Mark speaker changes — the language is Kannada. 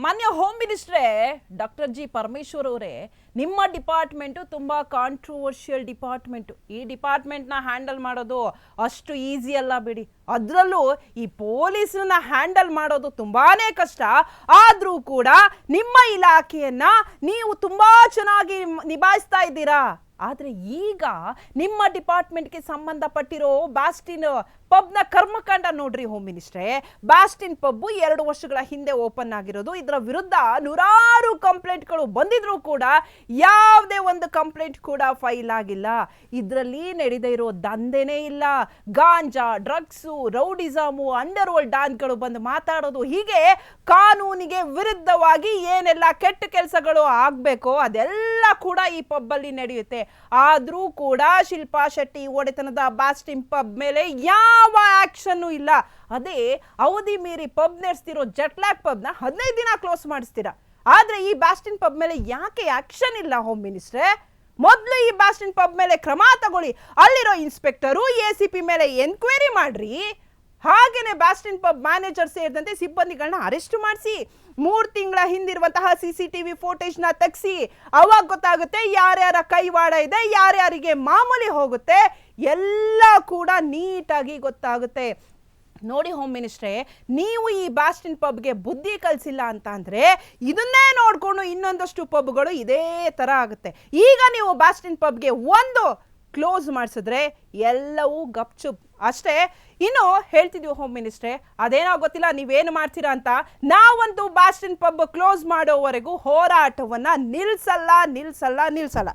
Speaker 1: ಮಾನ್ಯ ಹೋಮ್ ಮಿನಿಸ್ಟ್ರೇ ಡಾಕ್ಟರ್ ಜಿ ಪರಮೇಶ್ವರ್ ಅವರೇ, ನಿಮ್ಮ ಡಿಪಾರ್ಟ್ಮೆಂಟು ತುಂಬ ಕಾಂಟ್ರವರ್ಷಿಯಲ್ ಡಿಪಾರ್ಟ್ಮೆಂಟು. ಈ ಡಿಪಾರ್ಟ್ಮೆಂಟ್ನ ಹ್ಯಾಂಡಲ್ ಮಾಡೋದು ಅಷ್ಟು ಈಸಿ ಅಲ್ಲ ಬಿಡಿ. ಅದರಲ್ಲೂ ಈ ಪೊಲೀಸನ್ನ ಹ್ಯಾಂಡಲ್ ಮಾಡೋದು ತುಂಬಾನೇ ಕಷ್ಟ. ಆದರೂ ಕೂಡ ನಿಮ್ಮ ಇಲಾಖೆಯನ್ನ ನೀವು ತುಂಬಾ ಚೆನ್ನಾಗಿ ನಿಭಾಯಿಸ್ತಾ ಇದ್ದೀರಾ. ಆದರೆ ಈಗ ನಿಮ್ಮ ಡಿಪಾರ್ಟ್ಮೆಂಟ್ಗೆ ಸಂಬಂಧಪಟ್ಟಿರೋ ಬ್ಯಾಸ್ಟಿನ್ ಪಬ್ನ ಕರ್ಮಕಾಂಡ ನೋಡ್ರಿ ಹೋಮ್ ಮಿನಿಸ್ಟ್ರೇ. ಬ್ಯಾಸ್ಟಿನ್ ಪಬ್ಬು 2 ವರ್ಷಗಳ ಹಿಂದೆ ಓಪನ್ ಆಗಿರೋದು. ಇದರ ವಿರುದ್ಧ ನೂರಾರು ಕಂಪ್ಲೇಂಟ್ಗಳು ಬಂದಿದ್ರು ಕೂಡ ಯಾವುದೇ ಒಂದು ಕಂಪ್ಲೇಂಟ್ ಕೂಡ ಫೈಲ್ ಆಗಿಲ್ಲ. ಇದರಲ್ಲಿ ನಡೆದೇ ಇರೋ ದಂಧೆನೇ ಇಲ್ಲ. ಗಾಂಜಾ, ಡ್ರಗ್ಸು, ರೌಡಿಸಮು, ಅಂಡರ್ ವರ್ಲ್ಡ್ ಡಾನ್ಗಳು ಬಂದು ಮಾತಾಡೋದು, ಹೀಗೆ ಕಾನೂನಿಗೆ ವಿರುದ್ಧವಾಗಿ ಏನೆಲ್ಲ ಕೆಟ್ಟ ಕೆಲಸಗಳು ಆಗಬೇಕೋ ಅದೆಲ್ಲ ಕೂಡ ಈ ಪಬ್ಬಲ್ಲಿ ನಡೆಯುತ್ತೆ. ಆದರೂ ಕೂಡ ಶಿಲ್ಪಾ ಶೆಟ್ಟಿ ಒಡೆತನದ ಬ್ಯಾಸ್ಟಿನ್ ಪಬ್ ಮೇಲೆ ಯಾವ ಆಕ್ಷನ್ ಇಲ್ಲ. ಅದೇ ಅವಧಿ ಮೀರಿ ಪಬ್ ನಡೆಸ್ತಿರೋ ಜಟ್ಲಾಕ್ ಪಬ್ನ 15 ದಿನ ಕ್ಲೋಸ್ ಮಾಡಿಸ್ತೀರಾ. ಆದ್ರೆ ಈ ಬ್ಯಾಸ್ಟಿನ್ ಪಬ್ ಮೇಲೆ ಯಾಕೆ ಆಕ್ಷನ್ ಇಲ್ಲ ಹೋಮ್ ಮಿನಿಸ್ಟ್ರೆ? ಮೊದಲು ಈ ಬ್ಯಾಸ್ಟಿನ್ ಪಬ್ ಮೇಲೆ ಕ್ರಮ ತಗೊಳ್ಳಿ. ಅಲ್ಲಿರೋ ಇನ್ಸ್ಪೆಕ್ಟರು ACP ಮೇಲೆ ಎನ್ಕ್ವೈರಿ ಮಾಡ್ರಿ. ಹಾಗೇನೆ ಬ್ಯಾಸ್ಟಿನ್ ಪಬ್ ಮ್ಯಾನೇಜರ್ ಸೇರಿದಂತೆ ಸಿಬ್ಬಂದಿಗಳನ್ನ ಅರೆಸ್ಟ್ ಮಾಡಿಸಿ 3 ತಿಂಗಳ ಹಿಂದಿರುವಂತಹ CCTV ಫೋಟೇಜ್ನ ತೆಗೆಸಿ. ಅವಾಗ ಗೊತ್ತಾಗುತ್ತೆ ಯಾರ್ಯಾರ ಕೈವಾಡ ಇದೆ, ಯಾರ್ಯಾರಿಗೆ ಮಾಮೂಲಿ ಹೋಗುತ್ತೆ, ಎಲ್ಲ ಕೂಡ ನೀಟಾಗಿ ಗೊತ್ತಾಗುತ್ತೆ. ನೋಡಿ ಹೋಮ್ ಮಿನಿಸ್ಟ್ರೇ, ನೀವು ಈ ಬ್ಯಾಸ್ಟಿನ್ ಪಬ್ಗೆ ಬುದ್ಧಿ ಕಲಿಸಿಲ್ಲ ಅಂತ ಅಂದ್ರೆ ಇದನ್ನೇ ನೋಡ್ಕೊಂಡು ಇನ್ನೊಂದಷ್ಟು ಪಬ್ಗಳು ಇದೇ ತರ ಆಗುತ್ತೆ. ಈಗ ನೀವು ಬ್ಯಾಸ್ಟಿನ್ ಪಬ್ಗೆ ಒಂದು ಕ್ಲೋಸ್ ಮಾಡಿಸಿದ್ರೆ ಎಲ್ಲವೂ ಗಪ್ಚುಪ್ ಅಷ್ಟೇ. ಇನ್ನು ಹೇಳ್ತಿದ್ವಿ ಹೋಮ್ ಮಿನಿಸ್ಟ್ರೇ, ಅದೇನೋ ಗೊತ್ತಿಲ್ಲ ನೀವೇನು ಮಾಡ್ತೀರಾ ಅಂತ. ನಾವಂತೂ ಬ್ಯಾಸ್ಟಿನ್ ಪಬ್ ಕ್ಲೋಸ್ ಮಾಡೋವರೆಗೂ ಹೋರಾಟವನ್ನ ನಿಲ್ಸಲ್ಲ.